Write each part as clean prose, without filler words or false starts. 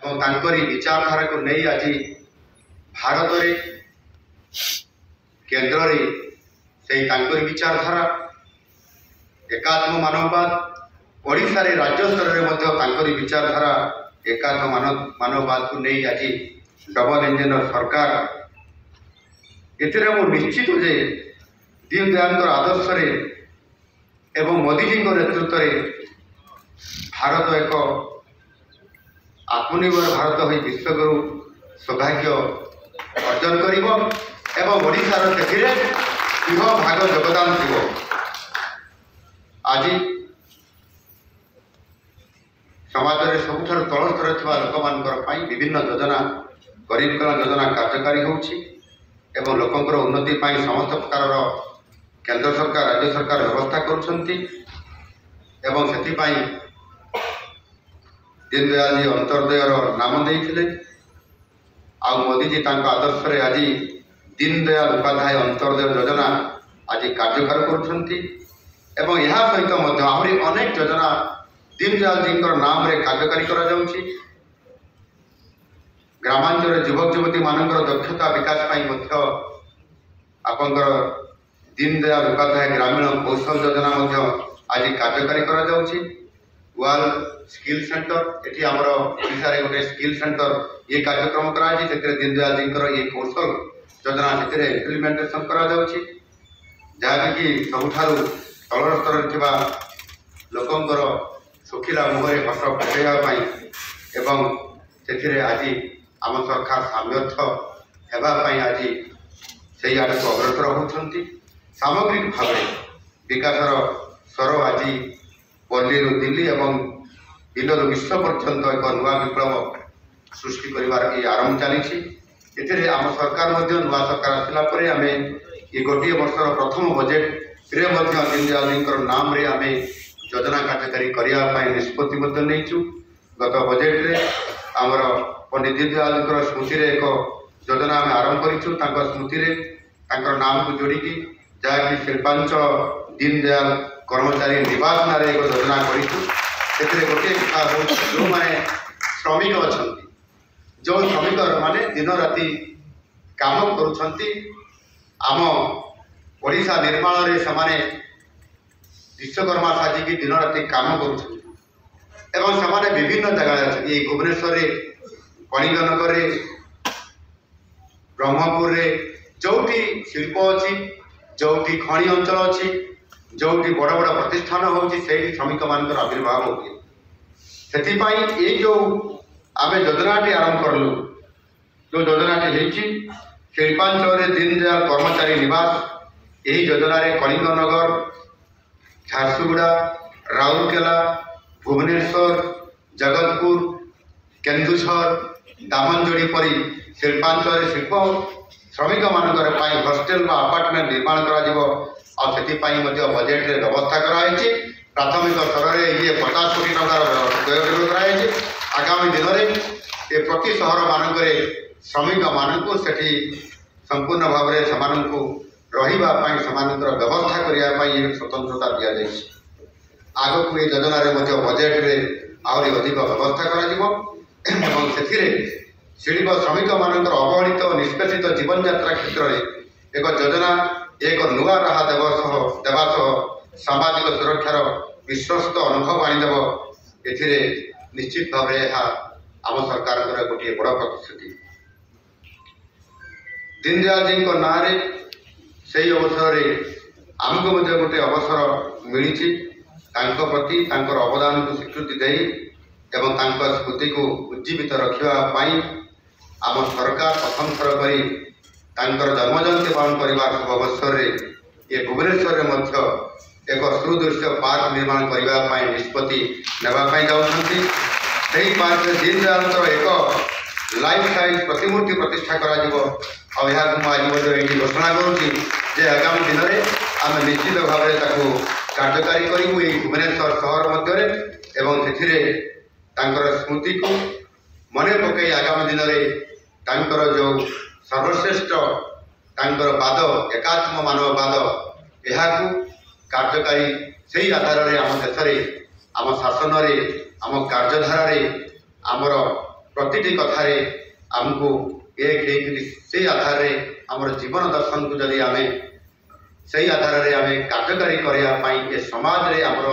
ଏବଂ ତାଙ୍କରି ବିଚାରଧାରାକୁ ନେଇ ଆଜି ଭାରତରେ କେନ୍ଦ୍ରରେ ସେହି ତାଙ୍କରି ବିଚାରଧାରା ଏକାତ୍ମ ମାନବବାଦ, ଓଡ଼ିଶାରେ ରାଜ୍ୟ ସ୍ତରରେ ମଧ୍ୟ ତାଙ୍କରି ବିଚାରଧାରା ଏକାତ୍ମ ମାନବବାଦକୁ ନେଇ ଆଜି ଡବଲ ଇଞ୍ଜିନର ସରକାର। ଏଥିରେ ମୁଁ ନିଶ୍ଚିତ ଯେ ଦୀନଦୟାଲଙ୍କର ଆଦର୍ଶରେ ଏବଂ ମୋଦିଜୀଙ୍କ ନେତୃତ୍ୱରେ ଭାରତ ଏକ ଆତ୍ମନିର୍ଭର ଭାରତ ହୋଇ ବିଶ୍ୱଗୁରୁ ସୌଭାଗ୍ୟ ଅର୍ଜନ କରିବ ଏବଂ ଓଡ଼ିଶାର ସେଥିରେ ସିଂହ ଭାଗ ଯୋଗଦାନ ଥିବ। ଆଜି ସମାଜରେ ସବୁଠାରୁ ତଳ ସ୍ତରରେ ଥିବା ଲୋକମାନଙ୍କର ପାଇଁ ବିଭିନ୍ନ ଯୋଜନା, ଗରିବ କଲ୍ୟାଣ ଯୋଜନା କାର୍ଯ୍ୟକାରୀ ହେଉଛି ଏବଂ ଲୋକଙ୍କର ଉନ୍ନତି ପାଇଁ ସମସ୍ତ ପ୍ରକାରର କେନ୍ଦ୍ର ସରକାର ରାଜ୍ୟ ସରକାର ବ୍ୟବସ୍ଥା କରୁଛନ୍ତି ଏବଂ ସେଥିପାଇଁ ଦୀନଦୟାଲଜୀ ଅନ୍ତର୍ଦୟର ନାମ ଦେଇଥିଲେ। ଆଉ ମୋଦିଜୀ ତାଙ୍କ ଆଦର୍ଶରେ ଆଜି ଦୀନଦୟାଲ ଉପାଧ୍ୟାୟ ଅନ୍ତର୍ଦୟ ଯୋଜନା ଆଜି କାର୍ଯ୍ୟକାରୀ କରୁଛନ୍ତି ଏବଂ ଏହା ସହିତ ମଧ୍ୟ ଆହୁରି ଅନେକ ଯୋଜନା ଦୀନଦୟାଲଜୀଙ୍କର ନାମରେ କାର୍ଯ୍ୟକାରୀ କରାଯାଉଛି। ଗ୍ରାମାଞ୍ଚଳରେ ଯୁବକ ଯୁବତୀମାନଙ୍କର ଦକ୍ଷତା ବିକାଶ ପାଇଁ ମଧ୍ୟ ଆପଣଙ୍କର ଦୀନଦୟାଲ ଉପାଧ୍ୟାୟ ଗ୍ରାମୀଣ କୌଶଳ ଯୋଜନା ମଧ୍ୟ ଆଜି କାର୍ଯ୍ୟକାରୀ କରାଯାଉଛି। ୱାର୍ଲଡ ସ୍କିଲ୍ ସେଣ୍ଟର, ଏଠି ଆମର ଓଡ଼ିଶାରେ ଗୋଟେ ସ୍କିଲ୍ ସେଣ୍ଟର ଇଏ କାର୍ଯ୍ୟକ୍ରମ କରାଯାଇଛି, ସେଥିରେ ଦୀନଦୟାଲଜୀଙ୍କର ଇଏ କୌଶଳ ଯୋଜନା ସେଥିରେ ଇମ୍ପ୍ଲିମେଣ୍ଟେସନ କରାଯାଉଛି, ଯାହାକି ସବୁଠାରୁ ତଳ ସ୍ତରରେ ଥିବା ଲୋକଙ୍କର ଶୁଖିଲା ମୁହଁରେ ହସ ଫୁଟାଇବା ପାଇଁ ଏବଂ ସେଥିରେ ଆଜି ଆମ ସରକାର ସାମର୍ଥ୍ୟ ହେବା ପାଇଁ ଆଜି ସେହି ଆଡ଼କୁ ଅଗ୍ରସର ହେଉଛନ୍ତି। ସାମଗ୍ରିକ ଭାବରେ ବିକାଶର ସ୍ୱର ଆଜି ପଲ୍ଲୀରୁ ଦିଲ୍ଲୀ ଏବଂ ଦିଲ୍ଲୀରୁ ବିଶ୍ୱ ପର୍ଯ୍ୟନ୍ତ ଏକ ନୂଆ ବିପ୍ଳବ ସୃଷ୍ଟି କରିବାର ଏହି ଆରମ୍ଭ ଚାଲିଛି। ଏଥିରେ ଆମ ସରକାର ମଧ୍ୟ ନୂଆ ସରକାର ଆସିଲା ପରେ ଆମେ ଏ ଗୋଟିଏ ବର୍ଷର ପ୍ରଥମ ବଜେଟ୍ରେ ମଧ୍ୟ ଦୀନଦୟାଲଜୀଙ୍କର ନାମରେ ଆମେ ଯୋଜନା କାର୍ଯ୍ୟକାରୀ କରିବା ପାଇଁ ନିଷ୍ପତ୍ତି ମଧ୍ୟ ନେଇଛୁ। ଗତ ବଜେଟ୍ରେ ଆମର ପଣ୍ଡିତ ଦୀନଦୟାଲଙ୍କର ସ୍ମୃତିରେ ଏକ ଯୋଜନା ଆମେ ଆରମ୍ଭ କରିଛୁ, ତାଙ୍କ ସ୍ମୃତିରେ ତାଙ୍କର ନାମକୁ ଯୋଡ଼ିକି, ଯାହାକି ଶିଳ୍ପାଞ୍ଚଳ ଦୀନଦୟାଲ କର୍ମଚାରୀ ନିବାସ ନାଁରେ ଏକ ଯୋଜନା କରିଛୁ। ସେଥିରେ ଗୋଟିଏ କଥା ହେଉଛି, ଯେଉଁମାନେ ଶ୍ରମିକ ଅଛନ୍ତି, ଯେଉଁ ଶ୍ରମିକମାନେ ଦିନ ରାତି କାମ କରୁଛନ୍ତି, ଆମ ଓଡ଼ିଶା ନିର୍ମାଣରେ ସେମାନେ ବିଶ୍ୱକର୍ମା ସାଜିକି ଦିନ ରାତି କାମ କରୁଛନ୍ତି ଏବଂ ସେମାନେ ବିଭିନ୍ନ ଜାଗାରେ ଅଛନ୍ତି। ଏଇ ଭୁବନେଶ୍ୱରରେ, କଳିଙ୍ଗନଗରରେ, ବ୍ରହ୍ମପୁରରେ ଯେଉଁଠି ଶିଳ୍ପ ଅଛି, ଯେଉଁଠି ଖଣି ଅଞ୍ଚଳ ଅଛି, ଯେଉଁଠି ବଡ଼ ବଡ଼ ପ୍ରତିଷ୍ଠାନ ହେଉଛି, ସେଇଠି ଶ୍ରମିକମାନଙ୍କର ଆବିର୍ଭାବ ହୁଏ। ସେଥିପାଇଁ ଏଇ ଯେଉଁ ଆମେ ଯୋଜନାଟି ଆରମ୍ଭ କଲୁ, ଯେଉଁ ଯୋଜନାଟି ହେଇଛି ଶିଳ୍ପାଞ୍ଚଳରେ ଦୀନଦୟାଲ କର୍ମଚାରୀ ନିବାସ, ଏହି ଯୋଜନାରେ କଳିଙ୍ଗନଗର, ଝାରସୁଗୁଡ଼ା, ରାଉରକେଲା, ଭୁବନେଶ୍ୱର, ଜଗତପୁର, କେନ୍ଦୁଝର, ଦାମନଯୋଡ଼ି ପରି ଶିଳ୍ପାଞ୍ଚଳରେ ଶିଳ୍ପ ଶ୍ରମିକମାନଙ୍କର ପାଇଁ ହଷ୍ଟେଲ ବା ଆପାର୍ଟମେଣ୍ଟ ନିର୍ମାଣ କରାଯିବ। ଆଉ ସେଥିପାଇଁ ମଧ୍ୟ ବଜେଟ୍ରେ ବ୍ୟବସ୍ଥା କରାଯାଇଛି। ପ୍ରାଥମିକ ସ୍ତରରେ ଇଏ 50 କୋଟି ଟଙ୍କାର ବ୍ୟୟ କରାଯାଇଛି। ଆଗାମୀ ଦିନରେ ଏ ପ୍ରତି ସହରମାନଙ୍କରେ ଶ୍ରମିକମାନଙ୍କୁ ସେଠି ସମ୍ପୂର୍ଣ୍ଣ ଭାବରେ ସେମାନଙ୍କୁ ରହିବା ପାଇଁ ସେମାନଙ୍କର ବ୍ୟବସ୍ଥା କରିବା ପାଇଁ ସ୍ୱତନ୍ତ୍ରତା ଦିଆଯାଇଛି। ଆଗକୁ ଏ ଯୋଜନାରେ ମଧ୍ୟ ବଜେଟ୍ରେ ଆହୁରି ଅଧିକ ବ୍ୟବସ୍ଥା କରାଯିବ ଏବଂ ସେଥିରେ ଶିଳ୍ପ ଶ୍ରମିକମାନଙ୍କର ଅବହେଳିତ ଓ ନିଷ୍ପେଷିତ ଜୀବନଯାତ୍ରା କ୍ଷେତ୍ରରେ ଏକ ଯୋଜନା, ଏକ ନୂଆ ରାହା ଦେବା ସହ ସାମାଜିକ ସୁରକ୍ଷାର ବିଶ୍ୱସ୍ତ ଅନୁଭବ ଆଣିଦେବ। ଏଥିରେ ନିଶ୍ଚିତ ଭାବରେ ଏହା ଆମ ସରକାରଙ୍କର ଗୋଟିଏ ବଡ଼ ପ୍ରତିଶ୍ରୁତି। ଦୀନଦୟାଲଜୀଙ୍କ ନାଁରେ ସେହି ଅବସରରେ ଆମକୁ ମଧ୍ୟ ଗୋଟିଏ ଅବସର ମିଳିଛି ତାଙ୍କ ପ୍ରତି ତାଙ୍କର ଅବଦାନକୁ ସ୍ୱୀକୃତି ଦେଇ ଏବଂ ତାଙ୍କ ସ୍ମୃତିକୁ ଉଜ୍ଜୀବିତ ରଖିବା ପାଇଁ ଆମ ସରକାର ପ୍ରଥମ ଥର କରି ତାଙ୍କର ଜନ୍ମଜୟନ୍ତୀ ପାଳନ କରିବା ଶୁଭ ଅବସରରେ ଏ ଭୁବନେଶ୍ୱରରେ ମଧ୍ୟ ଏକ ସୁଦୃଶ୍ୟ ପାର୍କ ନିର୍ମାଣ କରିବା ପାଇଁ ନିଷ୍ପତ୍ତି ନେବା ପାଇଁ ଯାଉଛନ୍ତି। ସେହି ପାର୍କରେ ଦୀନଦୟାଲଙ୍କର ଏକ ଲାଇଫ୍ ସାଇଜ୍ ପ୍ରତିମୂର୍ତ୍ତି ପ୍ରତିଷ୍ଠା କରାଯିବ। ଆଉ ଏହାକୁ ମୁଁ ଆଜି ମଧ୍ୟ ଏଇଠି ଘୋଷଣା କରୁଛି ଯେ ଆଗାମୀ ଦିନରେ ଆମେ ନିଶ୍ଚିତ ଭାବରେ ତାକୁ କାର୍ଯ୍ୟକାରୀ କରିବୁ ଏହି ଭୁବନେଶ୍ୱର ସହର ମଧ୍ୟରେ ଏବଂ ସେଥିରେ ତାଙ୍କର ସ୍ମୃତିକୁ ମନେ ପକାଇ ଆଗାମୀ ଦିନରେ ତାଙ୍କର ଯେଉଁ ସର୍ବଶ୍ରେଷ୍ଠ ତାଙ୍କର ବାଦ ଏକାତ୍ମ ମାନବବାଦ ଏହାକୁ କାର୍ଯ୍ୟକାରୀ ସେହି ଆଧାରରେ ଆମ ଦେଶରେ ଆମ ଶାସନରେ ଆମ କାର୍ଯ୍ୟଧାରାରେ ଆମର प्रतिटी कथार आमको एक से आधार आमर जीवन दर्शन को जदि आम से आधार में आम कार्यकारी करने ये समाज रे आमर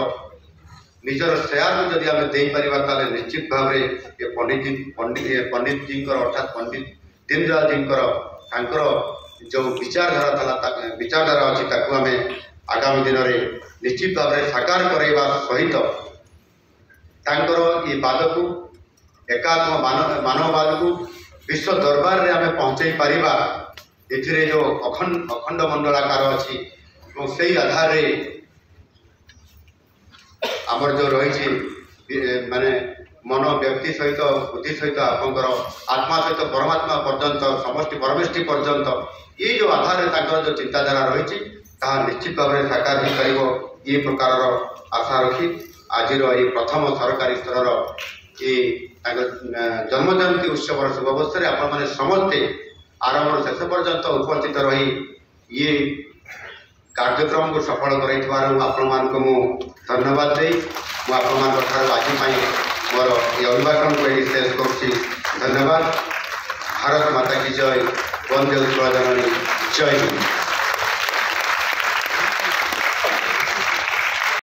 निजर शेयर को जदि आम दे पार निश्चित भाव ये पंडित जी अर्थात पंडित दीनदयाल जी जो विचारधारा अच्छी ताकू आम आगामी दिन में निश्चित भाव में साकार करवा सहित ये बाद को एकात्म मानववाद को विश्व दरबार में आम पहुँचे पारिबा एथिरे जो अखंड मंडलाकार अच्छी से ही आधार आमर जो रही माने मन व्यक्ति सहित बुद्धि सहित आपंकर आत्मा सहित परमात्मा पर्यंत समष्टि परमेष्टि पर्यंत ये जो आधार जो चिंताधारा रही निश्चित भाव में साकार हो पार ये प्रकार आशा रखी आज ये प्रथम सरकारी स्तर ये जन्म जयंती उत्सव शुभ अवसर आपण मैंने समस्ते आरंभ शेष पर्यंत उपस्थित रही ये कार्यक्रम को सफल कर धन्यवाद दे आज मोर ये अभिभाषण को शेष कर धन्यवाद। भारत माता की जय, वंदे उत्कल जननी, जय हिंद।